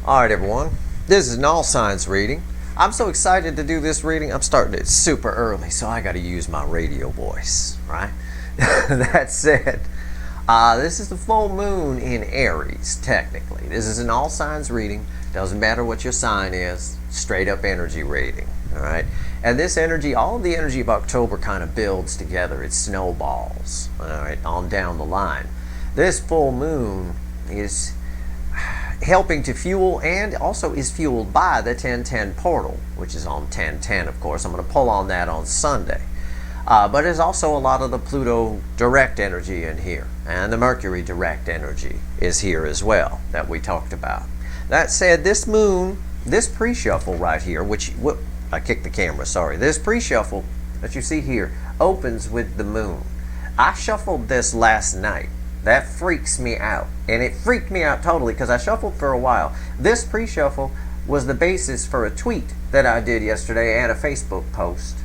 Alright everyone, this is an all signs reading. I'm so excited to do this reading. I'm starting it super early, so I got to use my radio voice, right? That said, this is the full moon in Aries, technically. This is an all signs reading. Doesn't matter what your sign is, straight up energy reading, alright? And this energy, all of the energy of October kind of builds together. It snowballs, alright, on down the line. This full moon is helping to fuel and also is fueled by the 1010 portal, which is on 1010, of course. I'm going to pull on that on Sunday. But there's also a lot of the Pluto direct energy in here, and the Mercury direct energy is here as well that we talked about. That said, this moon, this pre-shuffle right here, I kicked the camera, sorry. This pre-shuffle that you see here opens with the moon. I shuffled this last night. That freaks me out, and it freaked me out totally because I shuffled for a while. This pre-shuffle was the basis for a tweet that I did yesterday and a Facebook post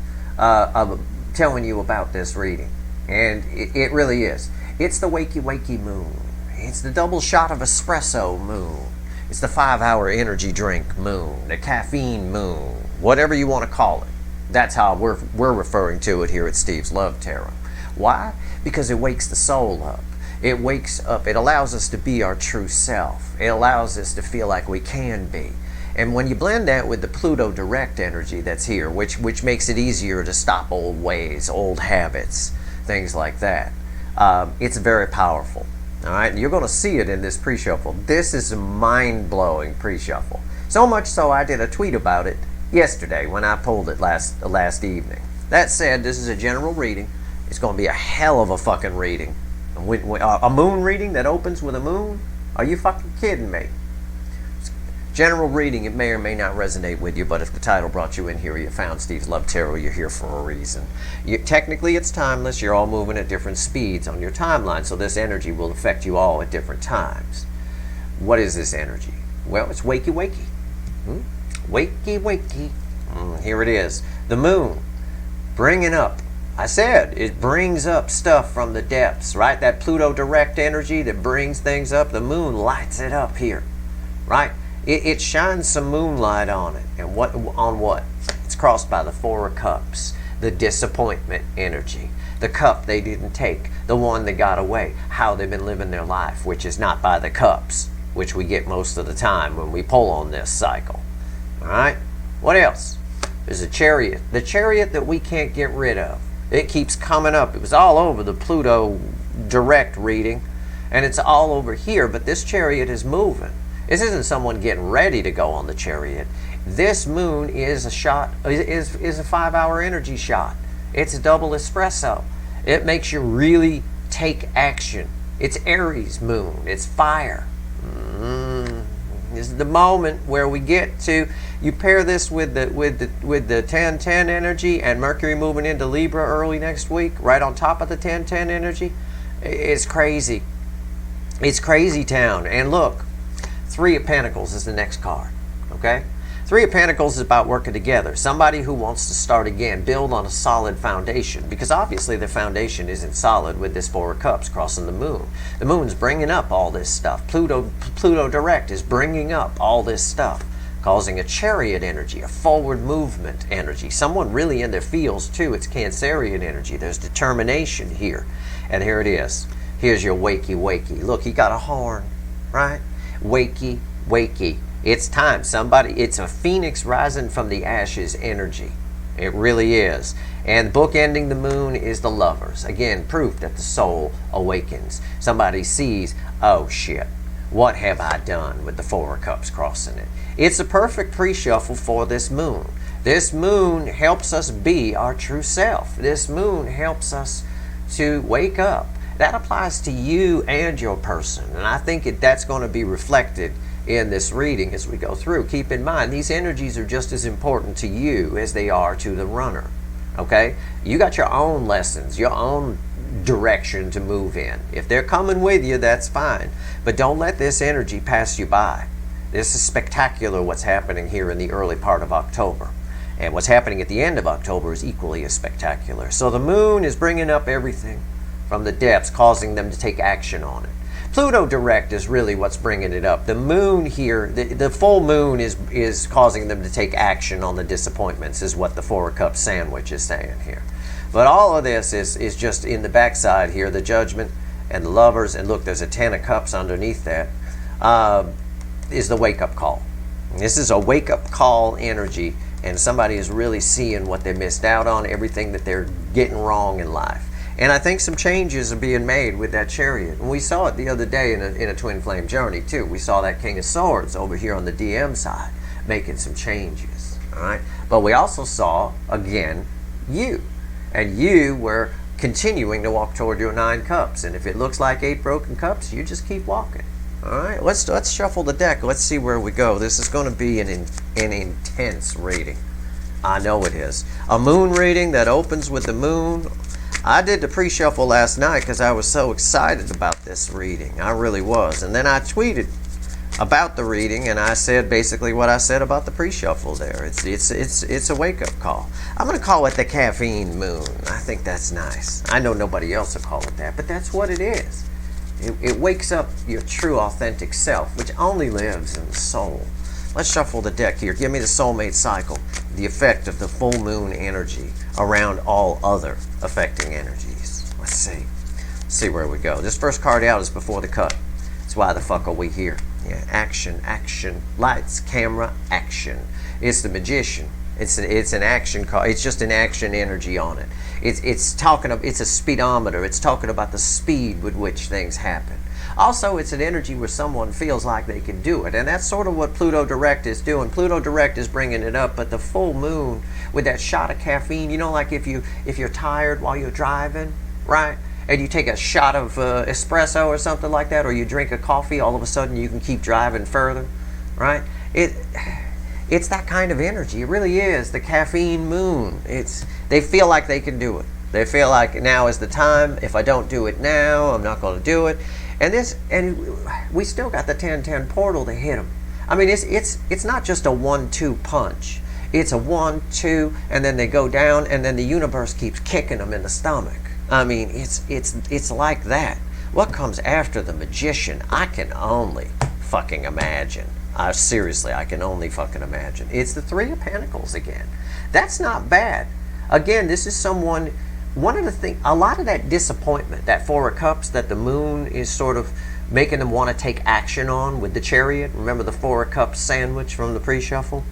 telling you about this reading, and it really is. It's the wakey wakey moon. It's the double shot of espresso moon. It's the 5-hour energy drink moon, the caffeine moon, whatever you want to call it. That's how we're referring to it here at Steve's Love Tarot. Why? Because it wakes the soul up. It wakes up. It allows us to be our true self. It allows us to feel like we can be. And when you blend that with the Pluto direct energy that's here, which makes it easier to stop old ways, old habits, things like that, it's very powerful. All right, and you're going to see it in this pre-shuffle. This is a mind-blowing pre-shuffle. So much so I did a tweet about it yesterday when I pulled it last evening. That said, this is a general reading. It's going to be a hell of a fucking reading. A moon reading that opens with a moon? Are you fucking kidding me? General reading, it may or may not resonate with you, but if the title brought you in here, you found Steve's Love Tarot, you're here for a reason. Technically, it's timeless. You're all moving at different speeds on your timeline, so this energy will affect you all at different times. What is this energy? Well, it's wakey wakey. Wakey wakey. Here it is. The moon, bringing up. I said, it brings up stuff from the depths, right? That Pluto direct energy that brings things up, the moon lights it up here, right? It shines some moonlight on it. And on what? It's crossed by the 4 of Cups, the disappointment energy, the cup they didn't take, the one that got away, how they've been living their life, which is not by the cups, which we get most of the time when we pull on this cycle, all right? What else? There's a chariot, the chariot that we can't get rid of. It keeps coming up. It was all over the Pluto direct reading, and it's all over here, but this chariot is moving. This isn't someone getting ready to go on the chariot. This moon is a 5-hour energy shot. It's a double espresso. It makes you really take action. It's Aries moon. It's fire. This is the moment where we get to, you pair this with the 1010 energy and Mercury moving into Libra early next week, right on top of the 1010 energy. It's crazy. It's crazy town. And look, 3 of Pentacles is the next card, okay? 3 of Pentacles is about working together. Somebody who wants to start again, build on a solid foundation, because obviously the foundation isn't solid with this 4 of Cups crossing the moon. The moon's bringing up all this stuff. Pluto direct is bringing up all this stuff, causing a chariot energy, a forward movement energy. Someone really in their feels too. It's Cancerian energy. There's determination here. And here it is. Here's your wakey wakey. Look, he got a horn, right? Wakey wakey. It's time. It's a phoenix rising from the ashes energy. It really is. And bookending the moon is the Lovers. Again, proof that the soul awakens. Somebody sees, oh shit, what have I done with the 4 of Cups crossing it? It's a perfect pre-shuffle for this moon. This moon helps us be our true self. This moon helps us to wake up. That applies to you and your person. And I think that's going to be reflected in this reading as we go through. Keep in mind, these energies are just as important to you as they are to the runner, okay? You got your own lessons, your own direction to move in. If they're coming with you, that's fine. But don't let this energy pass you by. This is spectacular what's happening here in the early part of October. And what's happening at the end of October is equally as spectacular. So the moon is bringing up everything from the depths, causing them to take action on it. Pluto direct is really what's bringing it up. The moon here, the full moon is causing them to take action on the disappointments, is what the Four of Cups sandwich is saying here. But all of this is just in the backside here, the Judgment and the Lovers, and look, there's a Ten of Cups underneath that, is the wake-up call. This is a wake-up call energy, and somebody is really seeing what they missed out on, everything that they're getting wrong in life. And I think some changes are being made with that Chariot. And we saw it the other day in a twin flame journey too. We saw that King of Swords over here on the DM side making some changes. All right. But we also saw, again, you. And you were continuing to walk toward your 9 cups. And if it looks like 8 broken cups, you just keep walking. All right. Let's shuffle the deck. Let's see where we go. This is going to be an intense reading. I know it is. A moon reading that opens with the moon. I did the pre-shuffle last night because I was so excited about this reading. I really was. And then I tweeted about the reading, and I said basically what I said about the pre-shuffle there. It's a wake-up call. I'm going to call it the caffeine moon. I think that's nice. I know nobody else will call it that, but that's what it is. It wakes up your true, authentic self, which only lives in the soul. Let's shuffle the deck here. Give me the soulmate cycle, the effect of the full moon energy around all other affecting energies. Let's see. Let's see where we go. This first card out is Before the Cut. That's why the fuck are we here? Yeah, action, action, lights, camera, action. It's the Magician. It's an action card. It's just an action energy on it. It's a speedometer. It's talking about the speed with which things happen. Also, it's an energy where someone feels like they can do it. And that's sort of what Pluto Direct is doing. Pluto Direct is bringing it up, but the full moon with that shot of caffeine, you know, like if you're tired while you're driving, right? And you take a shot of espresso or something like that, or you drink a coffee, all of a sudden you can keep driving further, right? It's that kind of energy. It really is the caffeine moon. They feel like they can do it. They feel like now is the time. If I don't do it now, I'm not going to do it. And we still got the 10-10 portal to hit them. I mean, it's not just a 1-2 punch. It's a 1-2, and then they go down, and then the universe keeps kicking them in the stomach. I mean, it's like that. What comes after the Magician? I can only fucking imagine. Seriously, I can only fucking imagine. It's the Three of Pentacles again. That's not bad. Again, this is someone. One of the things, a lot of that disappointment, that Four of Cups that the moon is sort of making them want to take action on with the Chariot. Remember the Four of Cups sandwich from the pre-shuffle,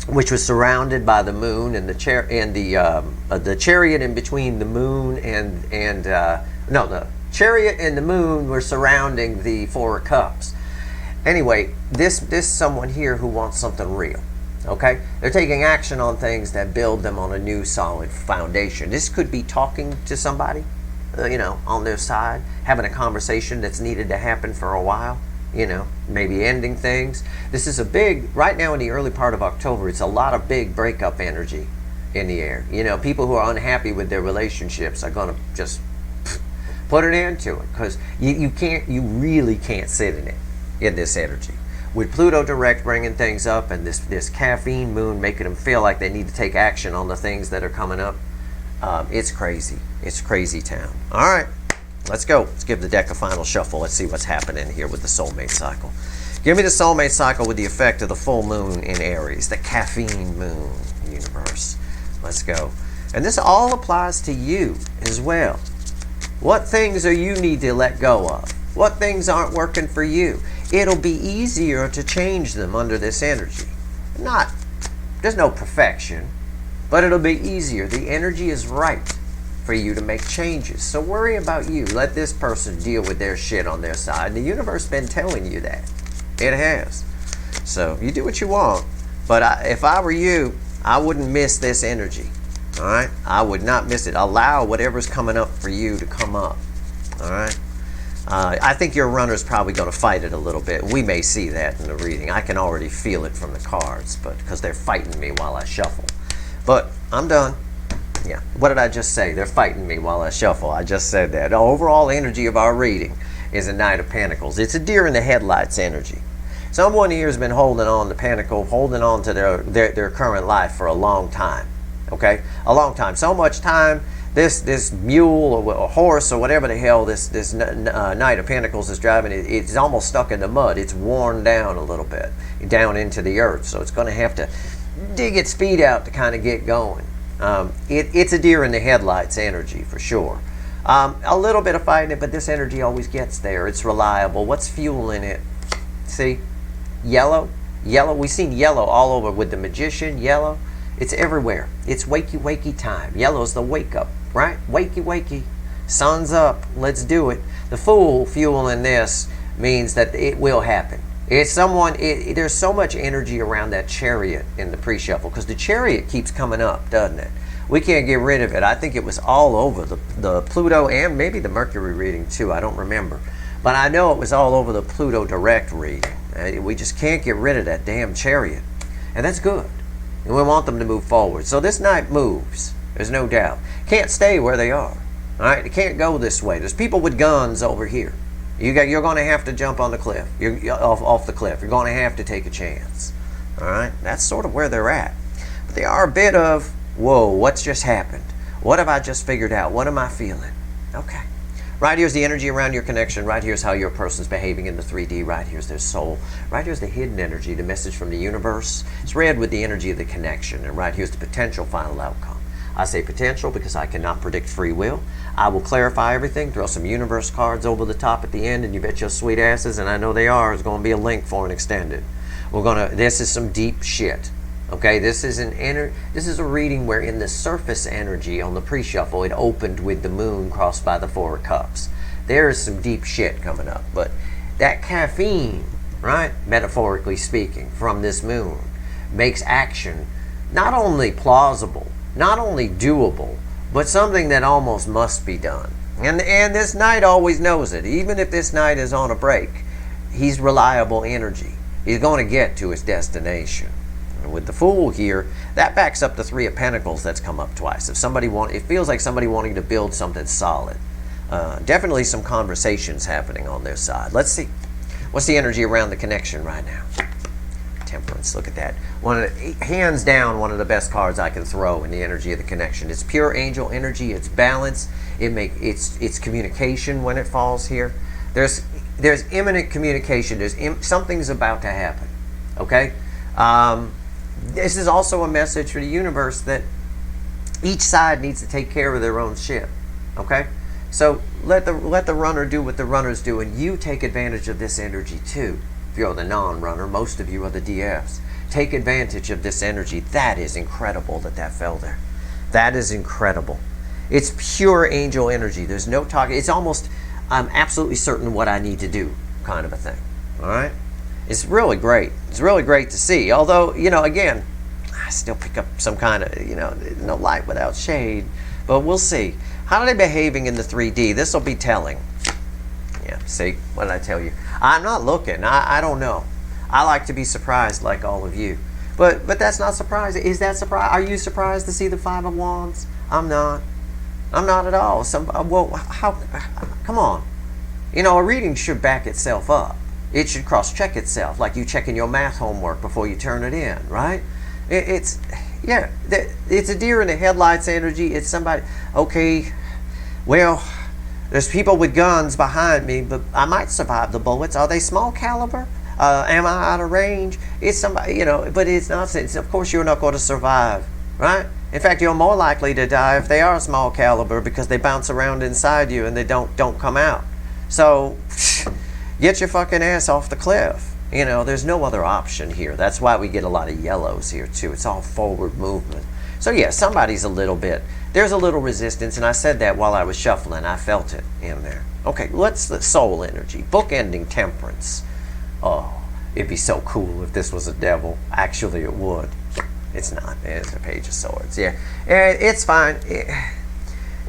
which was surrounded by the moon and the Chariot in between the moon the Chariot and the moon were surrounding the Four of Cups. Anyway, this someone here who wants something real. Okay, they're taking action on things that build them on a new solid foundation. This could be talking to somebody, on their side, having a conversation that's needed to happen for a while, maybe ending things. This is right now in the early part of October, it's a lot of big breakup energy in the air. People who are unhappy with their relationships are going to just put an end to it, because you really can't sit in it, in this energy. With Pluto Direct bringing things up, and this caffeine moon making them feel like they need to take action on the things that are coming up, it's crazy. It's crazy town. All right, let's go. Let's give the deck a final shuffle. Let's see what's happening here with the soulmate cycle. Give me the soulmate cycle with the effect of the full moon in Aries, the caffeine moon universe. Let's go. And this all applies to you as well. What things do you need to let go of? What things aren't working for you? It'll be easier to change them under this energy. There's no perfection, but it'll be easier. The energy is right for you to make changes. So worry about you. Let this person deal with their shit on their side. The universe has been telling you that. It has. So you do what you want. But if I were you, I wouldn't miss this energy. All right? I would not miss it. Allow whatever's coming up for you to come up. All right? I think your runner's probably going to fight it a little bit. We may see that in the reading. I can already feel it from the cards, but because they're fighting me while I shuffle. But I'm done. Yeah. What did I just say? They're fighting me while I shuffle. I just said that. The overall energy of our reading is a Knight of Pentacles. It's a deer in the headlights energy. Someone here has been holding on to Pentacle, holding on to their current life for a long time. Okay? A long time. So much time this mule or horse or whatever the hell this Knight of Pentacles is driving, it's almost stuck in the mud. It's worn down a little bit, down into the earth. So it's going to have to dig its feet out to kind of get going. It's a deer in the headlights energy for sure. A little bit of fighting it, but this energy always gets there. It's reliable. What's fueling it? See? Yellow. Yellow. We've seen yellow all over with the Magician. Yellow. It's everywhere. It's wakey, wakey time. Yellow's the wake up, right? Wakey, wakey. Sun's up. Let's do it. The Fool fueling this means that it will happen. It's someone, there's so much energy around that Chariot in the pre-shuffle, because the Chariot keeps coming up, doesn't it? We can't get rid of it. I think it was all over the Pluto and maybe the Mercury reading too. I don't remember. But I know it was all over the Pluto direct reading. We just can't get rid of that damn Chariot. And that's good. And we want them to move forward. So this Knight moves. There's no doubt. Can't stay where they are. All right? It can't go this way. There's people with guns over here. You're going to have to jump on the cliff. You're off the cliff. You're going to have to take a chance. All right? That's sort of where they're at. But they are a bit of, whoa, what's just happened? What have I just figured out? What am I feeling? Okay. Right here's the energy around your connection. Right here's how your person's behaving in the 3D. Right here's their soul. Right here's the hidden energy, the message from the universe. It's read with the energy of the connection. And right here's the potential final outcome. I say potential because I cannot predict free will. I will clarify everything, throw some universe cards over the top at the end, and you bet your sweet asses, and I know they are, there's going to be a link for an extended. This is some deep shit. Okay, this is a reading where in the surface energy on the pre-shuffle, it opened with the moon crossed by the 4 of Cups. There is some deep shit coming up, but that caffeine, right, metaphorically speaking, from this moon, makes action not only plausible, not only doable, but something that almost must be done. And this Knight always knows it. Even if this Knight is on a break, he's reliable energy. He's going to get to his destination. And with the Fool here, that backs up the 3 of Pentacles that's come up twice. It feels like somebody wanting to build something solid. Definitely some conversations happening on their side. Let's see. What's the energy around the connection right now? Temperance, look at that. Hands down, one of the best cards I can throw in the energy of the connection. It's pure angel energy. It's balance. It's communication when it falls here. There's imminent communication. Something's about to happen. Okay. This is also a message for the universe that each side needs to take care of their own shit. Okay. So let the runner do what the runner's do, and you take advantage of this energy too. If you're the non-runner, most of you are the DFs. Take advantage of this energy. That is incredible that fell there. That is incredible. It's pure angel energy. There's no talk. It's almost, I'm absolutely certain what I need to do kind of a thing. All right? It's really great. It's really great to see. Although, again, I still pick up some kind of, no light without shade. But we'll see. How are they behaving in the 3D? This will be telling. Yeah, see? What did I tell you? I'm not looking. I don't know. I like to be surprised like all of you. But that's not surprising. Is that surprise? Are you surprised to see the 5 of Wands? I'm not. I'm not at all. Come on. A reading should back itself up. It should cross-check itself, like you checking your math homework before you turn it in, right? It's a deer in the headlights energy. It's somebody, okay, well, there's people with guns behind me, but I might survive the bullets. Are they small caliber? Am I out of range? It's somebody, but it's nonsense. Of course you're not going to survive, right? In fact, you're more likely to die if they are small caliber, because they bounce around inside you and they don't come out. So get your fucking ass off the cliff. There's no other option here. That's why we get a lot of yellows here too. It's all forward movement. So yeah, somebody's there's a little resistance, and I said that while I was shuffling. I felt it in there. Okay, the soul energy. Bookending Temperance. Oh, it'd be so cool if this was a devil. Actually, it would. It's not. It's a Page of Swords. Yeah, and it's fine.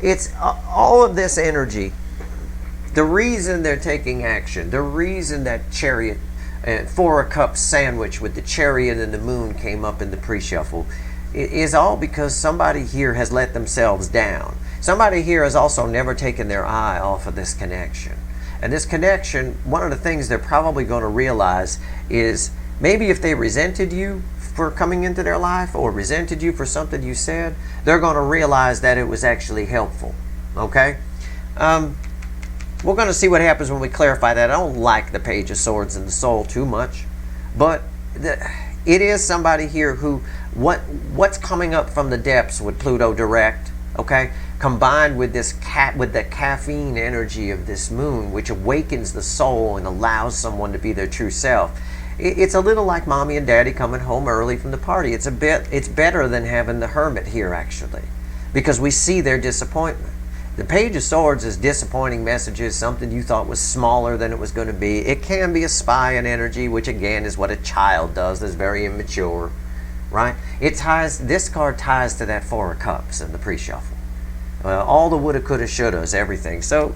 It's all of this energy. The reason they're taking action, the reason that Chariot and 4 of Cups sandwich with the Chariot and the Moon came up in the pre-shuffle, is all because somebody here has let themselves down. Somebody here has also never taken their eye off of this connection. And this connection, one of the things they're probably going to realize is maybe if they resented you for coming into their life or resented you for something you said, they're going to realize that it was actually helpful. Okay? We're going to see what happens when we clarify that. I don't like the Page of Swords and the Soul too much, but it is somebody here who, what's coming up from the depths with Pluto direct, okay, combined with this with the caffeine energy of this moon, which awakens the soul and allows someone to be their true self. It's a little like mommy and daddy coming home early from the party. It's better than having the hermit here, actually, because we see their disappointment. The Page of Swords is disappointing messages, something you thought was smaller than it was going to be. It can be a spy in energy, which again is what a child does, that's very immature, right? This card ties to that Four of Cups in the pre-shuffle. All the woulda, coulda, shouldas, everything. So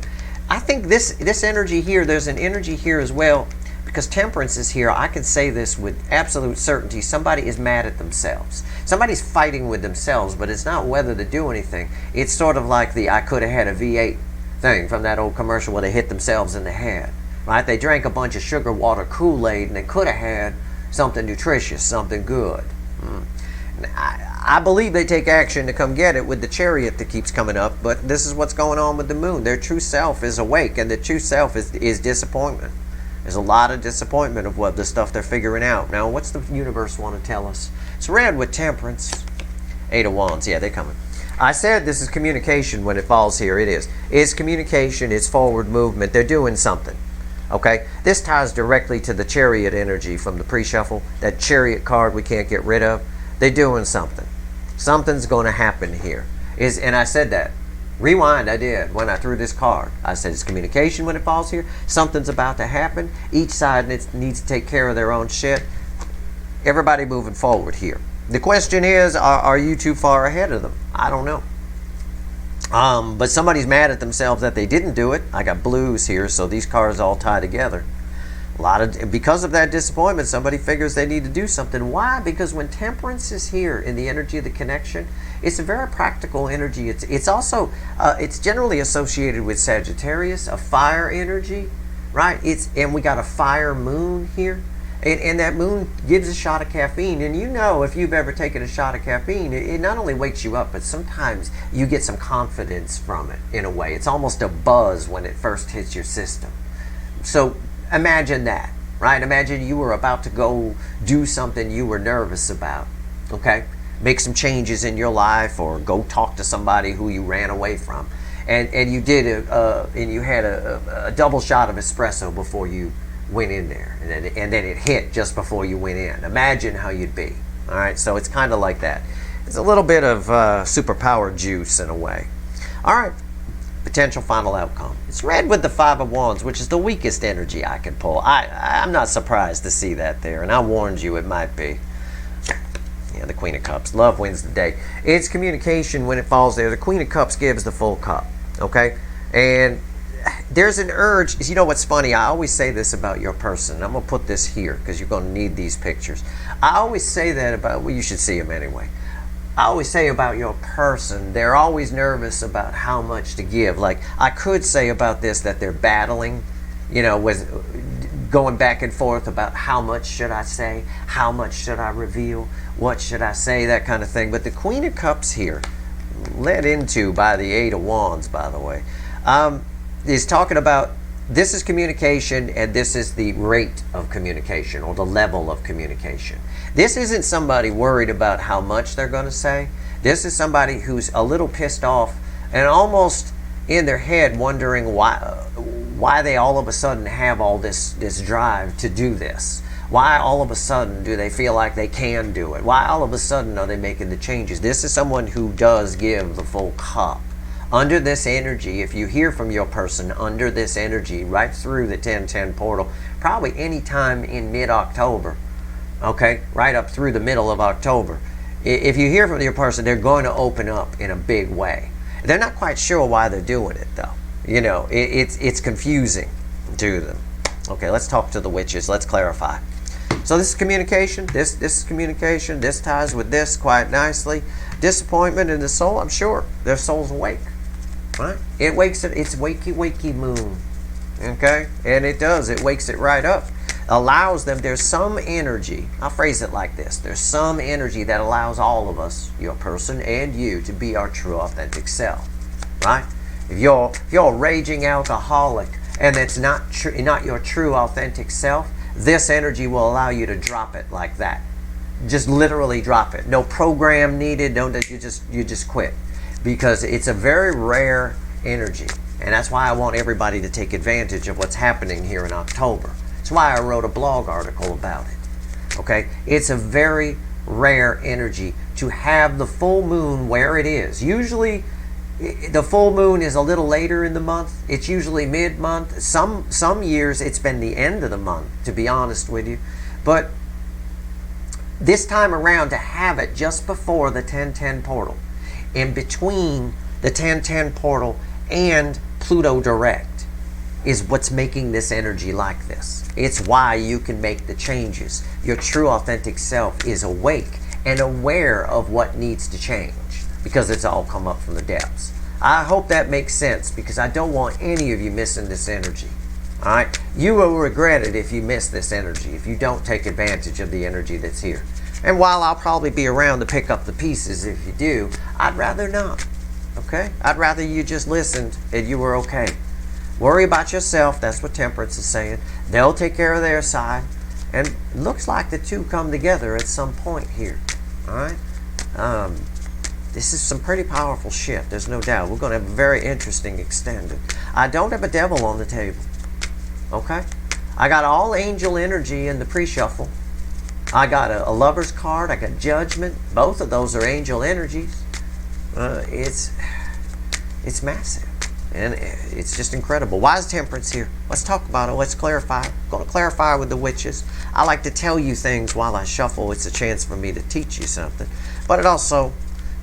I think this energy here, there's an energy here as well, because Temperance is here. I can say this with absolute certainty. Somebody is mad at themselves. Somebody's fighting with themselves, but it's not whether to do anything. It's sort of like the I could have had a V8 thing from that old commercial where they hit themselves in the head, right? They drank a bunch of sugar water Kool-Aid and they could have had something nutritious, something good. I believe they take action to come get it with the Chariot that keeps coming up, but this is what's going on with the moon. Their true self is awake, and the true self is disappointment. There's a lot of disappointment of what the stuff they're figuring out. Now, what's the universe want to tell us? It's red with Temperance. 8 of Wands. Yeah, they're coming. I said this is communication when it falls here. It is. It's communication. It's forward movement. They're doing something. Okay? This ties directly to the Chariot energy from the pre-shuffle. That Chariot card we can't get rid of. They're doing something. Something's going to happen here. And I said that. Rewind, I did, when I threw this card. I said it's communication when it falls here. Something's about to happen. Each side needs to take care of their own shit. Everybody moving forward here. The question is, are you too far ahead of them? I don't know. But somebody's mad at themselves that they didn't do it. I got blues here, so these cards all tie together. Because of that disappointment, somebody figures they need to do something. Why? Because when Temperance is here in the energy of the connection, it's a very practical energy. It's also it's generally associated with Sagittarius, a fire energy, right? And we got a fire moon here, and that moon gives a shot of caffeine. And you know, if you've ever taken a shot of caffeine, it not only wakes you up, but sometimes you get some confidence from it in a way. It's almost a buzz when it first hits your system. So imagine that, right? Imagine you were about to go do something you were nervous about, okay? Make some changes in your life, or go talk to somebody who you ran away from, and you did and you had a double shot of espresso before you went in there, and then it hit just before you went in. Imagine how you'd be. All right, so it's kind of like that. It's a little bit of superpower juice in a way. All right. Potential final outcome. It's red with the 5 of Wands, which is the weakest energy I can pull. I'm not surprised to see that there, and I warned you it might be. Yeah, the Queen of Cups. Love wins the day. It's communication when it falls there. The Queen of Cups gives the full cup, okay? And there's an urge. You know what's funny? I always say this about your person. I'm going to put this here because you're going to need these pictures. I always say that about, well, you should see them anyway. I always say about your person, they're always nervous about how much to give. Like, I could say about this that they're battling, you know, with going back and forth about how much should I say, how much should I reveal, what should I say, that kind of thing. But the Queen of Cups here, led into by the 8 of Wands, by the way, is talking about this is communication, and this is the rate of communication, or the level of communication. This isn't somebody worried about how much they're going to say. This is somebody who's a little pissed off and almost in their head wondering why they all of a sudden have all this drive to do this. Why all of a sudden do they feel like they can do it? Why all of a sudden are they making the changes? This is someone who does give the full cup. Under this energy, if you hear from your person under this energy, right through the 1010 portal, probably any time in mid-October, okay, right up through the middle of October, if you hear from your person, they're going to open up in a big way. They're not quite sure why they're doing it, though. You know, it's confusing to them. Okay, let's talk to the witches. Let's clarify. So this is communication. This is communication. This ties with this quite nicely. Disappointment in the soul. I'm sure their soul's awake. Right? It wakes it. It's wakey moon. Okay, and it does. It wakes it right up. allows them, there's some energy, I'll phrase it like this, there's some energy that allows all of us, your person and you, to be our true authentic self, right? If you're a raging alcoholic and it's not your true authentic self, this energy will allow you to drop it like that. Just literally drop it. No program needed. No, you just quit, because it's a very rare energy, and that's why I want everybody to take advantage of what's happening here in October. That's why I wrote a blog article about it. Okay, it's a very rare energy to have the full moon where it is. Usually, the full moon is a little later in the month. It's usually mid-month. Some years it's been the end of the month, to be honest with you, but this time around, to have it just before the 1010 portal, in between the 1010 portal and Pluto direct, is what's making this energy like this. It's why you can make the changes. Your true authentic self is awake and aware of what needs to change, because it's all come up from the depths. I hope that makes sense, because I don't want any of you missing this energy. All right, you will regret it if you miss this energy, if you don't take advantage of the energy that's here. And while I'll probably be around to pick up the pieces if you do, I'd rather not. Okay? I'd rather you just listened and you were okay. Worry about yourself. That's what Temperance is saying. They'll take care of their side. And it looks like the two come together at some point here. All right? This is some pretty powerful shit. There's no doubt. We're going to have a very interesting extended. I don't have a devil on the table. Okay? I got all angel energy in the pre-shuffle. I got a lover's card. I got judgment. Both of those are angel energies. It's massive. And it's just incredible. Why is Temperance here? Let's talk about it. Let's clarify. I'm going to clarify with the witches. I like to tell you things while I shuffle. It's a chance for me to teach you something. But it also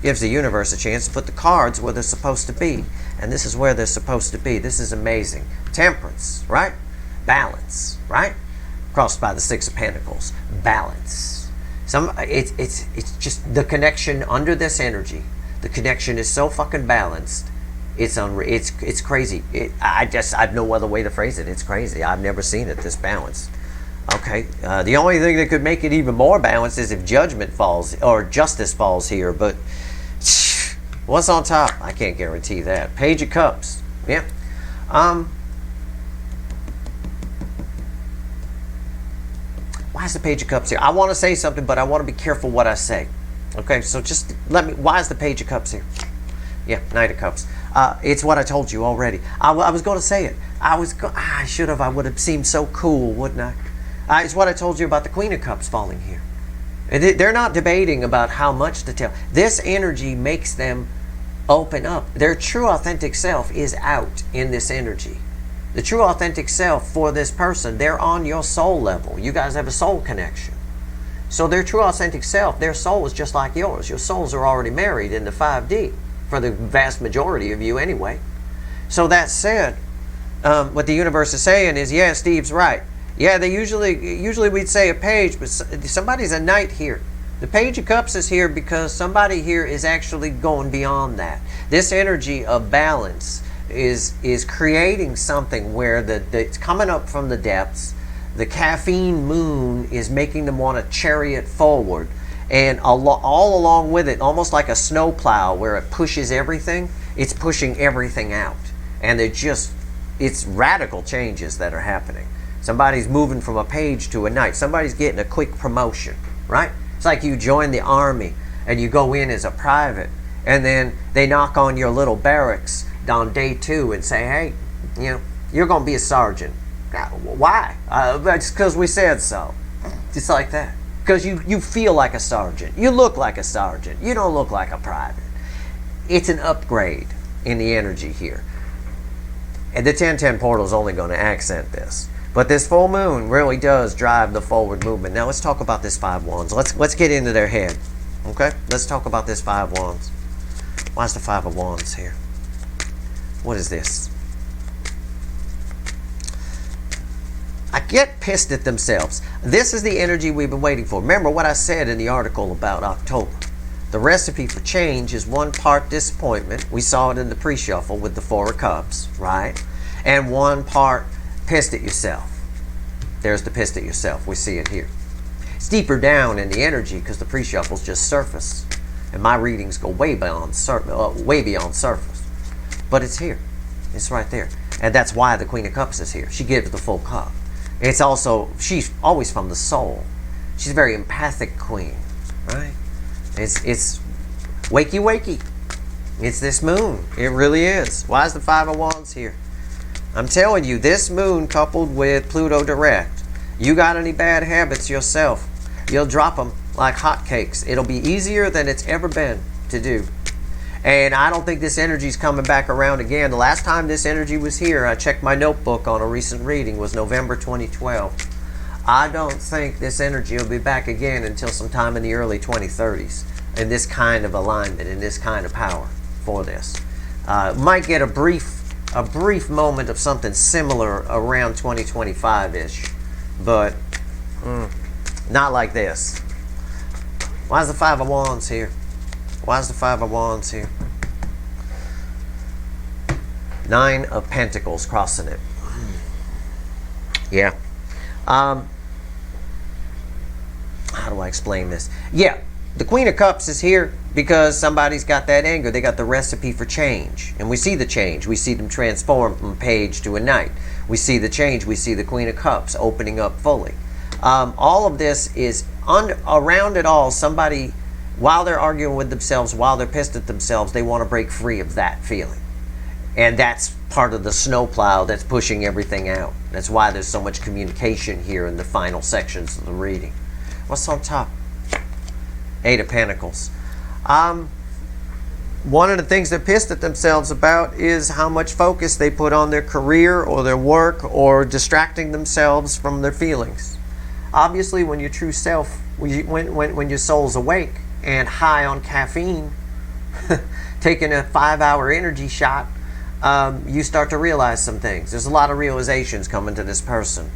gives the universe a chance to put the cards where they're supposed to be. And this is where they're supposed to be. This is amazing. Temperance, right? Balance, right? Crossed by the Six of Pentacles. Balance. It's just the connection under this energy. The connection is so fucking balanced. It's crazy. I have no other way to phrase it. It's crazy. I've never seen it this balanced. Okay. The only thing that could make it even more balanced is if judgment falls or justice falls here. But what's on top? I can't guarantee that. Page of Cups. Yeah. Why is the Page of Cups here? I want to say something, but I want to be careful what I say. Okay, so just let me. Why is the Page of Cups here? Yeah, Knight of Cups. It's what I told you already. I was going to say it. I should have. I would have seemed so cool, wouldn't I? It's what I told you about the Queen of Cups falling here. They're not debating about how much to tell. This energy makes them open up. Their true authentic self is out in this energy. The true authentic self for this person, they're on your soul level. You guys have a soul connection. So their true authentic self, their soul is just like yours. Your souls are already married in the 5D, for the vast majority of you anyway. So that said, what the universe is saying is, yeah, Steve's right. Yeah, they usually we'd say a page, but somebody's a knight here. The Page of Cups is here because somebody here is actually going beyond that. This energy of balance is creating something where it's coming up from the depths. The caffeine moon is making them want to chariot forward, and all along with it, almost like a snowplow where it pushes everything, it's pushing everything out. And it's radical changes that are happening. Somebody's moving from a page to a knight. Somebody's getting a quick promotion, right? It's like you join the army and you go in as a private, and then they knock on your little barracks on day 2 and say, hey, you're going to be a sergeant. Why? That's because we said so. It's like that. Because you feel like a sergeant. You look like a sergeant. You don't look like a private. It's an upgrade in the energy here. And the 1010 portal is only going to accent this. But this full moon really does drive the forward movement. Now let's talk about this 5 wands. Let's get into their head. Okay? Let's talk about this 5 wands. Why is the 5 of wands here? What is this? I get pissed at themselves. This is the energy we've been waiting for. Remember what I said in the article about October. The recipe for change is 1 part disappointment. We saw it in the pre-shuffle with the 4 of Cups, right? And 1 part pissed at yourself. There's the pissed at yourself. We see it here. It's deeper down in the energy because the pre-shuffle's just surface. And my readings go way beyond surface. But it's here. It's right there. And that's why the Queen of Cups is here. She gives the full cup. It's also, she's always from the soul. She's a very empathic queen, right? It's wakey wakey. It's this moon. It really is. Why is the Five of Wands here? I'm telling you, this moon coupled with Pluto direct, you got any bad habits yourself, you'll drop them like hotcakes. It'll be easier than it's ever been to do. And I don't think this energy's coming back around again. The last time this energy was here, I checked my notebook on a recent reading, was November 2012. I don't think this energy will be back again until sometime in the early 2030s in this kind of alignment, in this kind of power for this. Might get a brief moment of something similar around 2025-ish, but not like this. Why is the Five of Wands here? Why is the Five of Wands here? Nine of Pentacles crossing it. Yeah. How do I explain this? Yeah, the Queen of Cups is here because somebody's got that anger. They got the recipe for change. And we see the change. We see them transform from a page to a knight. We see the change. We see the Queen of Cups opening up fully. All of this is around it all. Somebody, while they're arguing with themselves, while they're pissed at themselves, they want to break free of that feeling. And that's part of the snowplow that's pushing everything out. That's why there's so much communication here in the final sections of the reading. What's on top? Eight of Pentacles. One of the things they're pissed at themselves about is how much focus they put on their career or their work or distracting themselves from their feelings. Obviously, when your true self, when your soul's awake and high on caffeine, taking a 5-hour energy shot, you start to realize some things. There's a lot of realizations coming to this person.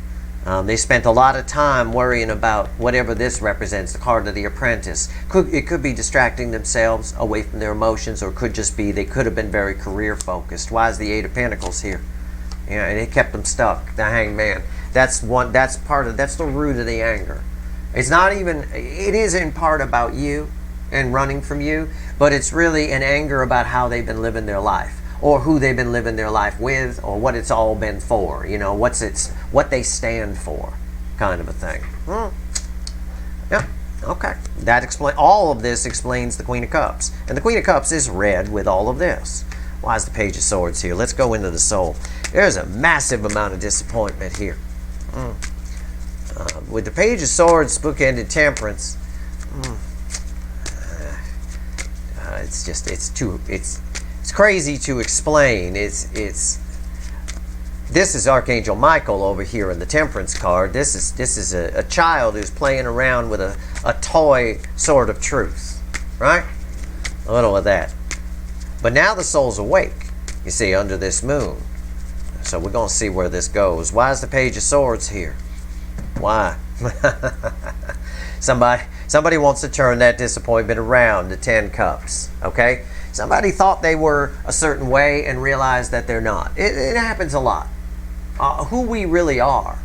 They spent a lot of time worrying about whatever this represents, the card of the apprentice. It could be distracting themselves away from their emotions, or it could just be they could have been very career focused. Why is the Eight of Pentacles here? Yeah, and it kept them stuck. The Hanged Man. That's the root of the anger. It's not even, it is in part about you and running from you, but it's really an anger about how they've been living their life, or who they've been living their life with, or what it's all been for. You know, what they stand for, kind of a thing. Yeah, okay. All of this explains the Queen of Cups. And the Queen of Cups is red with all of this. Why is the Page of Swords here? Let's go into the soul. There's a massive amount of disappointment here. With the Page of Swords, bookended Temperance, it's crazy to explain. This is Archangel Michael over here in the Temperance card. This is a child who's playing around with a toy sort of truth, right? A little of that. But now the soul's awake, you see, under this moon. So we're going to see where this goes. Why is the Page of Swords here? Why? Somebody wants to turn that disappointment around to 10 Cups, okay? Somebody thought they were a certain way and realized that they're not. It happens a lot. Who we really are,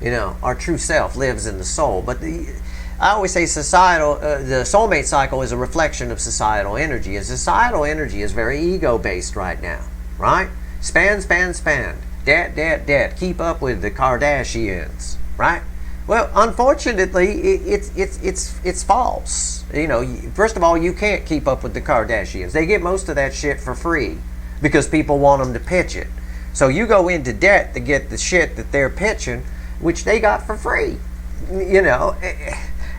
you know, our true self lives in the soul. But I always say the soulmate cycle is a reflection of societal energy. And societal energy is very ego-based right now, right? Spend. Debt. Keep up with the Kardashians, right? Well, unfortunately, it's false. You know, first of all, you can't keep up with the Kardashians. They get most of that shit for free because people want them to pitch it. So you go into debt to get the shit that they're pitching, which they got for free, you know,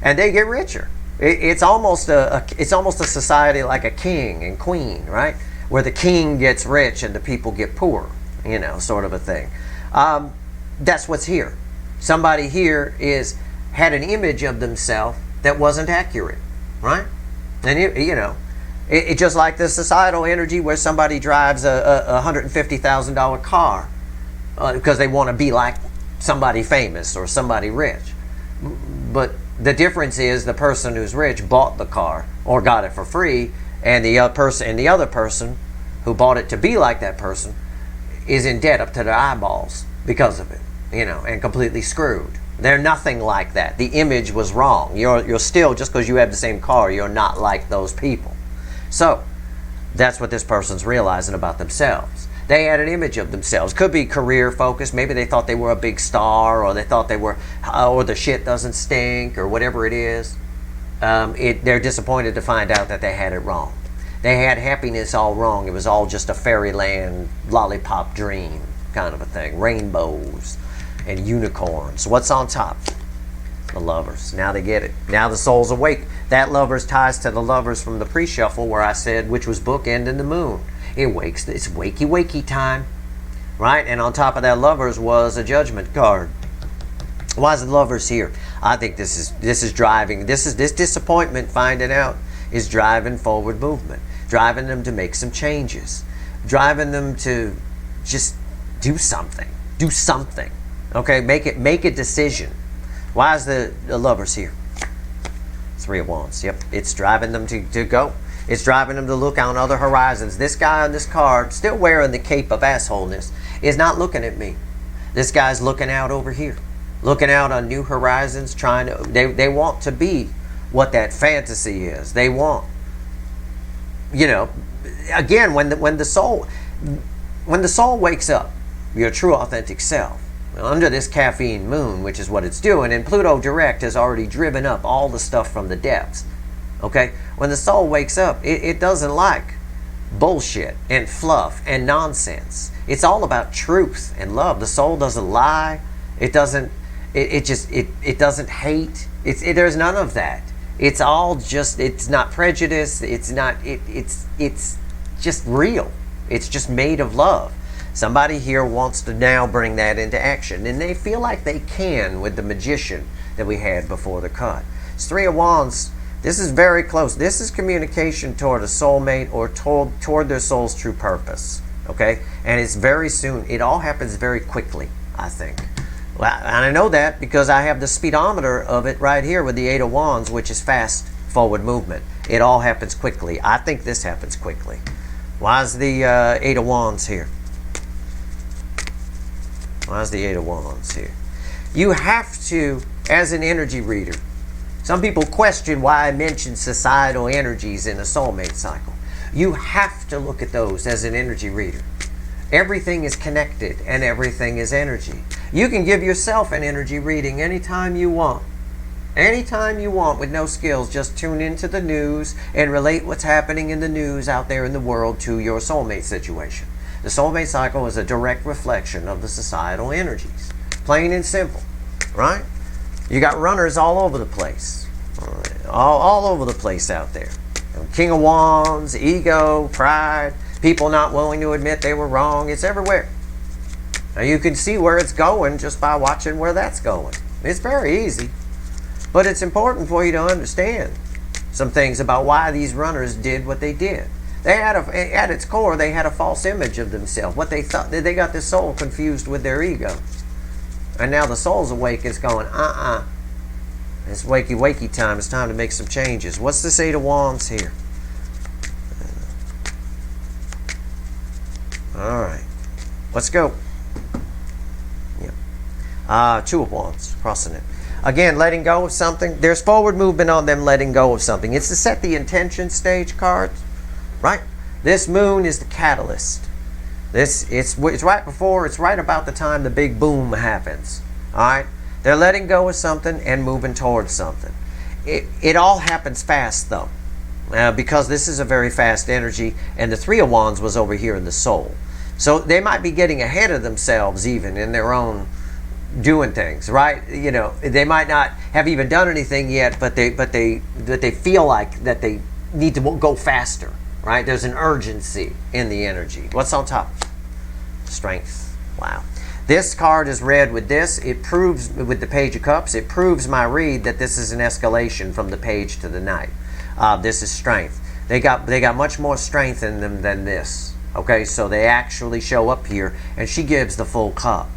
and they get richer. It's almost a society like a king and queen, right? Where the king gets rich and the people get poor, you know, sort of a thing. That's what's here. Somebody here had an image of themselves that wasn't accurate, right? And it just like the societal energy where somebody drives a $150,000 car because they want to be like somebody famous or somebody rich. But the difference is the person who's rich bought the car or got it for free, and the other person who bought it to be like that person is in debt up to their eyeballs because of it. and completely screwed. They're nothing like that. The image was wrong. You're still, just because you have the same car, you're not like those people. So that's what this person's realizing about themselves. They had an image of themselves. Could be career focused. Maybe they thought they were a big star, or they thought they were, or the shit doesn't stink, or whatever it is. They're disappointed to find out that they had it wrong. They had happiness all wrong. It was all just a fairyland lollipop dream kind of a thing. Rainbows and unicorns. What's on top? The Lovers. Now they get it. Now the soul's awake. That Lovers ties to the Lovers from the pre-shuffle where I said, which was bookend in the moon. It wakes. It's wakey time, right? And on top of that Lovers was a Judgment card. Why is the Lovers here? I think this is driving. This disappointment, finding out, is driving forward movement, driving them to make some changes, driving them to just do something. Do something. Okay, make a decision. Why is the Lovers here? Three of Wands. Yep, it's driving them to go. It's driving them to look on other horizons. This guy on this card, still wearing the cape of assholeness, is not looking at me. This guy's looking out over here, looking out on new horizons, trying to. They want to be what that fantasy is. They want, again, when the soul wakes up, your true authentic self, under this caffeine moon, which is what it's doing, and Pluto direct has already driven up all the stuff from the depths. Okay, when the soul wakes up, it doesn't like bullshit and fluff and nonsense. It's all about truth and love. The soul doesn't lie. It doesn't. It doesn't hate. There's none of that. It's all just. It's not prejudice. It's not. It's just real. It's just made of love. Somebody here wants to now bring that into action, and they feel like they can with the Magician that we had before the cut. It's Three of Wands. This is very close. This is communication toward a soulmate or toward their soul's true purpose. Okay? And it's very soon. It all happens very quickly, I think. Well, and I know that because I have the speedometer of it right here with the Eight of Wands, which is fast forward movement. It all happens quickly. I think this happens quickly. Why is the Eight of Wands here? Why is the Eight of Wands here? You have to, as an energy reader, some people question why I mention societal energies in a soulmate cycle. You have to look at those as an energy reader. Everything is connected and everything is energy. You can give yourself an energy reading anytime you want. Anytime you want with no skills. Just tune into the news and relate what's happening in the news out there in the world to your soulmate situation. The soulmate cycle is a direct reflection of the societal energies. Plain and simple, right? You got runners all over the place. All over the place out there. King of Wands, ego, pride, people not willing to admit they were wrong. It's everywhere. Now you can see where it's going just by watching where that's going. It's very easy. But it's important for you to understand some things about why these runners did what they did. They had at its core, they had a false image of themselves. What they thought, they got the soul confused with their ego. And now the soul's awake. It's going, It's wakey time. It's time to make some changes. What's this Eight of Wands here? All right. Let's go. Yeah. Two of Wands. Crossing it. Again, letting go of something. There's forward movement on them letting go of something. It's to set the intention stage cards. Right? This moon is the catalyst. It's right before, it's right about the time the big boom happens. All right? They're letting go of something and moving towards something. It all happens fast, though, because this is a very fast energy, and the Three of Wands was over here in the soul. So they might be getting ahead of themselves even in their own doing things, right? They might not have even done anything yet, but they feel like that they need to go faster. Right? There's an urgency in the energy. What's on top? Strength. Wow. This card is read with this. It proves, with the Page of Cups, it proves my read that this is an escalation from the Page to the Knight. This is strength. They got much more strength in them than this. Okay, so they actually show up here, and she gives the full cup.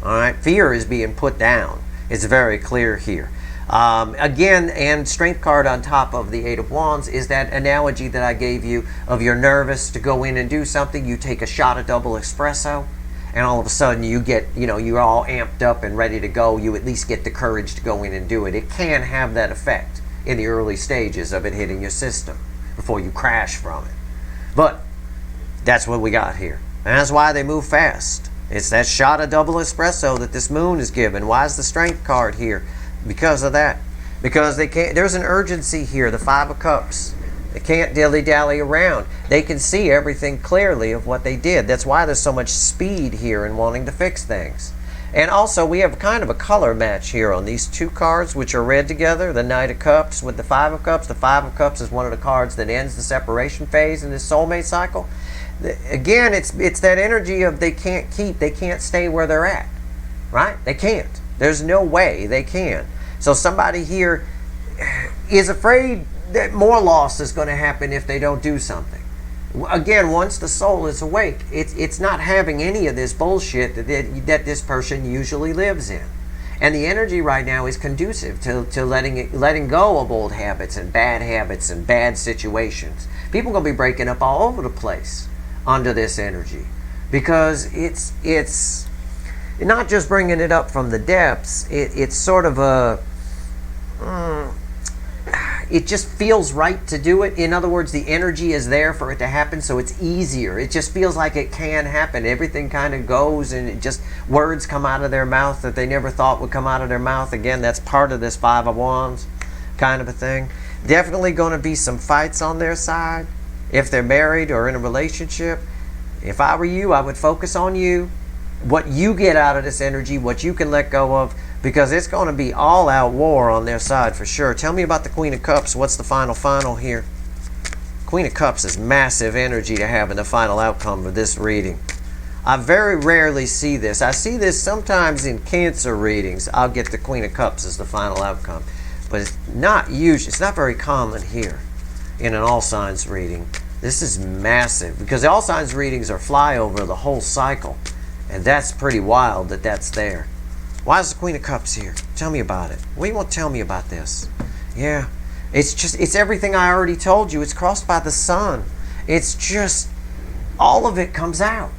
All right, fear is being put down. It's very clear here. Again, and strength card on top of the Eight of Wands is that analogy that I gave you of you're nervous to go in and do something. You take a shot of double espresso and all of a sudden you get, you're all amped up and ready to go. You at least get the courage to go in and do it. It can have that effect in the early stages of it hitting your system before you crash from it. But that's what we got here. And that's why they move fast. It's that shot of double espresso that this moon is given. Why is the strength card here? Because of that. Because they can't, there's an urgency here, the Five of Cups. They can't dilly-dally around. They can see everything clearly of what they did. That's why there's so much speed here in wanting to fix things. And also, we have kind of a color match here on these two cards, which are read together, the Knight of Cups with the Five of Cups. The Five of Cups is one of the cards that ends the separation phase in this soulmate cycle. Again, it's that energy of they can't stay where they're at, right? They can't. There's no way they can. So somebody here is afraid that more loss is going to happen if they don't do something. Again, once the soul is awake, it's not having any of this bullshit that this person usually lives in. And the energy right now is conducive to letting go of old habits and bad situations. People are going to be breaking up all over the place under this energy, because it's not just bringing it up from the depths. It's sort of a it just feels right to do it. In other words, the energy is there for it to happen, so it's easier. It just feels like it can happen. Everything kind of goes, and it just, words come out of their mouth that they never thought would come out of their mouth. Again, that's part of this Five of Wands kind of a thing. Definitely going to be some fights on their side if they're married or in a relationship. If I were you, I would focus on you, what you get out of this energy, what you can let go of, because it's going to be all-out war on their side for sure. Tell me about the Queen of Cups. What's the final here? Queen of Cups is massive energy to have in the final outcome of this reading. I very rarely see this. I see this sometimes in Cancer readings. I'll get the Queen of Cups as the final outcome. But it's not usually, it's not very common here in an all signs reading. This is massive, because the all signs readings are flyover the whole cycle. And that's pretty wild that that's there. Why is the Queen of Cups here? Tell me about it. What do you want to tell me about this? Yeah, it's everything I already told you. It's crossed by the sun. It's just, all of it comes out.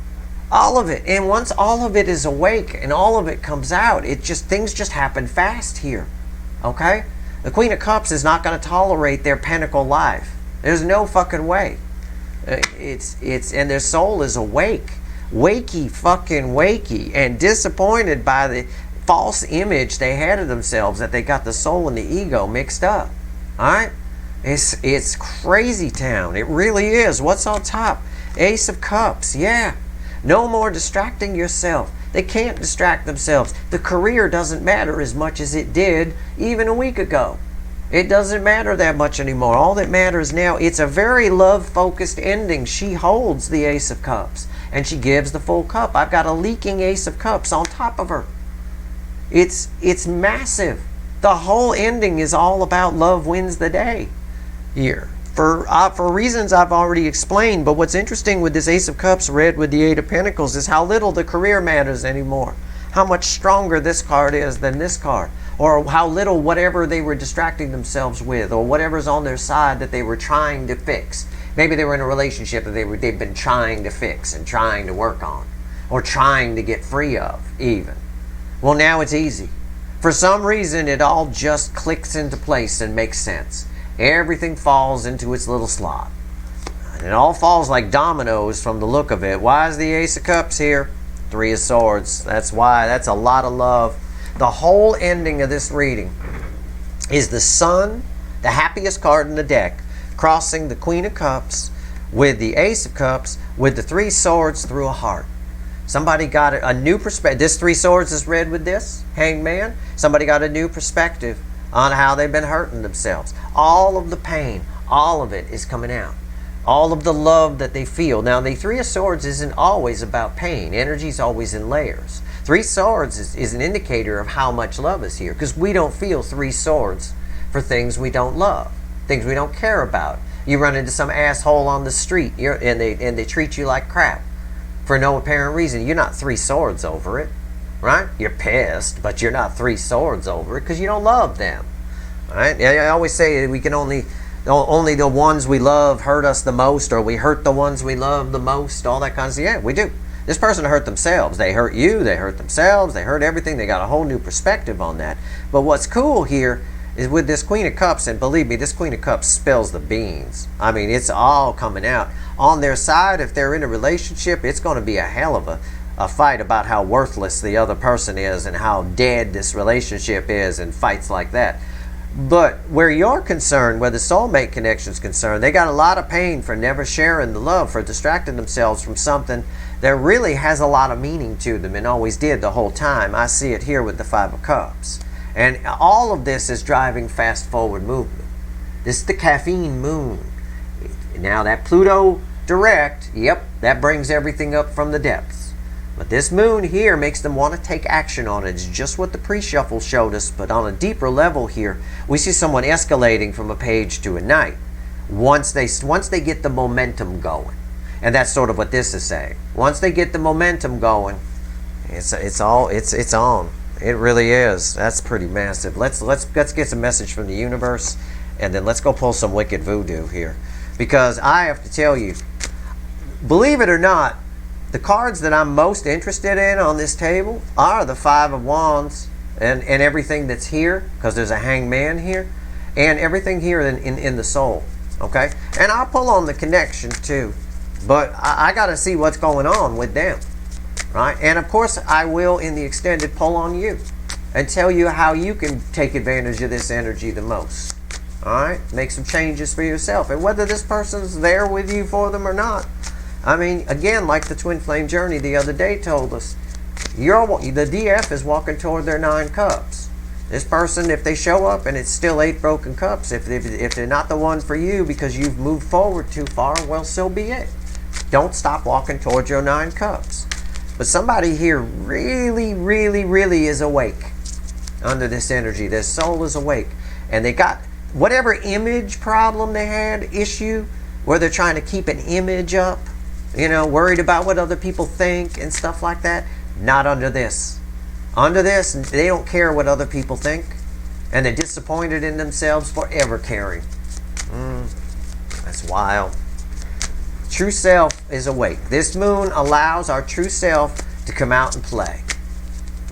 All of it. And once all of it is awake and all of it comes out, things just happen fast here. Okay? The Queen of Cups is not going to tolerate their pentacle life. There's no fucking way. And their soul is awake. Wakey, and disappointed by the false image they had of themselves, that they got the soul and the ego mixed up. Alright? It's crazy town. It really is. What's on top? Ace of Cups. Yeah. No more distracting yourself. They can't distract themselves. The career doesn't matter as much as it did even a week ago. It doesn't matter that much anymore. All that matters now, it's a very love-focused ending. She holds the Ace of Cups, and she gives the full cup. I've got a leaking Ace of Cups on top of her. It's massive. The whole ending is all about love wins the day here. For reasons I've already explained, but what's interesting with this Ace of Cups read with the Eight of Pentacles is how little the career matters anymore. How much stronger this card is than this card. Or how little whatever they were distracting themselves with, or whatever's on their side that they were trying to fix. Maybe they were in a relationship that they've been trying to fix and trying to work on, or trying to get free of even. Well, now it's easy. For some reason, it all just clicks into place and makes sense. Everything falls into its little slot. And it all falls like dominoes from the look of it. Why is the Ace of Cups here? Three of Swords. That's why. That's a lot of love. The whole ending of this reading is the Sun, the happiest card in the deck, crossing the Queen of Cups with the Ace of Cups with the Three Swords through a heart. Somebody got a new perspective. This Three Swords is read with this Hanged Man. Somebody got a new perspective on how they've been hurting themselves. All of the pain, all of it is coming out. All of the love that they feel. Now, the Three of Swords isn't always about pain. Energy is always in layers. Three Swords is an indicator of how much love is here, because we don't feel Three Swords for things we don't love, things we don't care about. You run into some asshole on the street and they treat you like crap for no apparent reason. You're not Three Swords over it, right? You're pissed, but you're not Three Swords over it because you don't love them, right? I always say we can only the ones we love hurt us the most, or we hurt the ones we love the most, all that kind of stuff. Yeah, we do. This person hurt themselves. They hurt you, they hurt themselves, they hurt everything. They got a whole new perspective on that. But what's cool here is with this Queen of Cups, and believe me, this Queen of Cups spills the beans. I mean, it's all coming out. On their side, if they're in a relationship, it's going to be a hell of a fight about how worthless the other person is and how dead this relationship is, and fights like that. But where you're concerned, where the soulmate connection is concerned, they got a lot of pain for never sharing the love, for distracting themselves from something that really has a lot of meaning to them and always did the whole time. I see it here with the Five of Cups. And all of this is driving fast forward movement. This is the caffeine moon. Now that Pluto direct, yep, that brings everything up from the depths. But this moon here makes them want to take action on it. It's just what the pre-shuffle showed us, but on a deeper level here, we see someone escalating from a page to a knight once they get the momentum going. And that's sort of what this is saying. Once they get the momentum going, it's on. It really is. That's pretty massive. Let's get some message from the universe, and then let's go pull some wicked voodoo here. Because I have to tell you, believe it or not, the cards that I'm most interested in on this table are the Five of Wands and everything that's here, because there's a Hangman here, and everything here in the soul. Okay? And I'll pull on the connection too. But I got to see what's going on with them. Right? And of course, I will, in the extended, pull on you and tell you how you can take advantage of this energy the most. All right? Make some changes for yourself. And whether this person's there with you for them or not. I mean, again, like the Twin Flame Journey the other day told us, the DF is walking toward their 9 cups. This person, if they show up and it's still 8 broken cups, if they're not the one for you because you've moved forward too far, well, so be it. Don't stop walking towards your 9 cups. But somebody here really, really, really is awake under this energy. Their soul is awake. And they got whatever image problem they had, issue, where they're trying to keep an image up, worried about what other people think and stuff like that. Not under this. Under this, they don't care what other people think. And they're disappointed in themselves for ever caring. That's wild. True self is awake. This moon allows our true self to come out and play.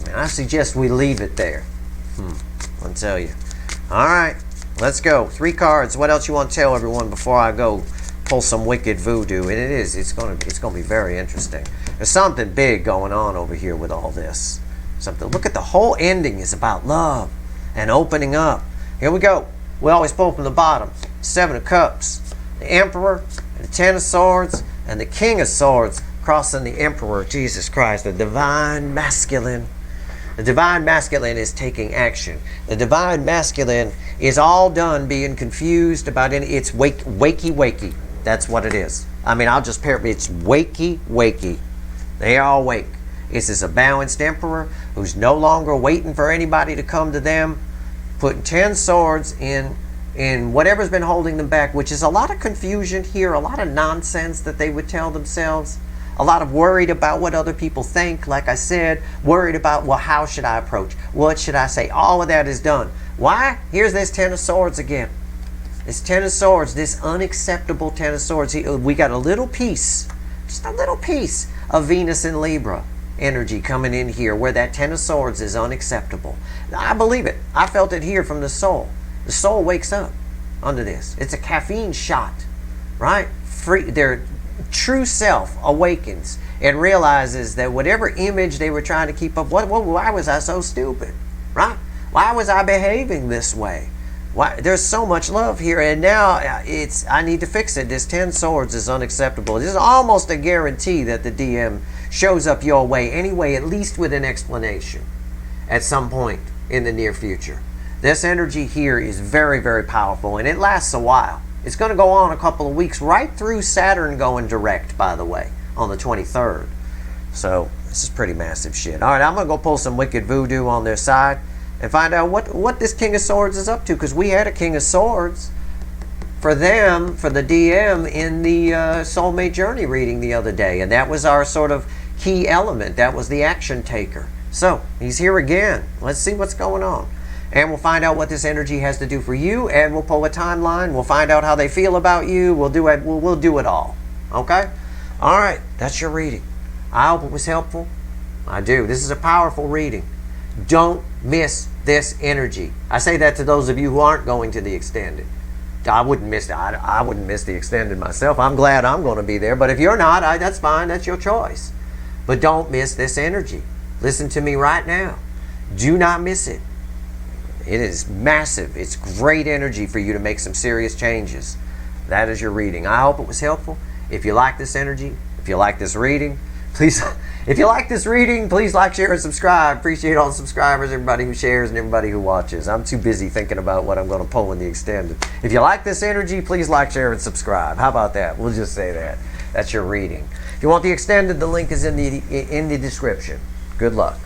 And I suggest we leave it there. I'll tell you. All right, let's go. 3 cards. What else you want to tell everyone before I go pull some wicked voodoo? And it's going to be very interesting. There's something big going on over here with all this. Look at the whole ending is about love and opening up. Here we go. We always pull from the bottom. 7 of Cups, the Emperor, the 10 of Swords, and the King of Swords crossing the Emperor, Jesus Christ, the Divine Masculine. The Divine Masculine is taking action. The Divine Masculine is all done being confused about it's wakey. That's what it is. I mean, I'll just paraphrase. It's wakey. They are awake. This is a balanced Emperor who's no longer waiting for anybody to come to them, putting 10 swords in whatever's been holding them back, which is a lot of confusion here, a lot of nonsense that they would tell themselves, a lot of worried about what other people think, like I said, worried about, well, how should I approach? What should I say? All of that is done. Why? Here's this 10 of Swords again. This 10 of Swords, this unacceptable 10 of Swords. We got a little piece, just a little piece of Venus and Libra energy coming in here where that 10 of Swords is unacceptable. I believe it. I felt it here from the soul. The soul wakes up under this. It's a caffeine shot, right? Their true self awakens and realizes that whatever image they were trying to keep up, why was I so stupid, right? Why was I behaving this way? Why? There's so much love here, and now I need to fix it. This 10 swords is unacceptable. This is almost a guarantee that the DM shows up your way anyway, at least with an explanation at some point in the near future. This energy here is very, very powerful, and it lasts a while. It's going to go on a couple of weeks, right through Saturn going direct, by the way, on the 23rd. So this is pretty massive shit. All right, I'm going to go pull some wicked voodoo on their side and find out what this King of Swords is up to, because we had a King of Swords for them, for the DM, in the Soulmate Journey reading the other day, and that was our sort of key element. That was the action taker. So he's here again. Let's see what's going on. And we'll find out what this energy has to do for you, and we'll pull a timeline. We'll find out how they feel about you. We'll do it all. Okay? All right. That's your reading. I hope it was helpful. I do. This is a powerful reading. Don't miss this energy. I say that to those of you who aren't going to the extended. I wouldn't miss the extended myself. I'm glad I'm going to be there. But if you're not, that's fine. That's your choice. But don't miss this energy. Listen to me right now. Do not miss it. It is massive. It's great energy for you to make some serious changes. That is your reading. I hope it was helpful. If you like this energy, if you like this reading, please, if you like this reading, please like, share, and subscribe. Appreciate all the subscribers, everybody who shares, and everybody who watches. I'm too busy thinking about what I'm going to pull in the extended. If you like this energy, please like, share, and subscribe. How about that? We'll just say that. That's your reading. If you want the extended, the link is in the description. Good luck.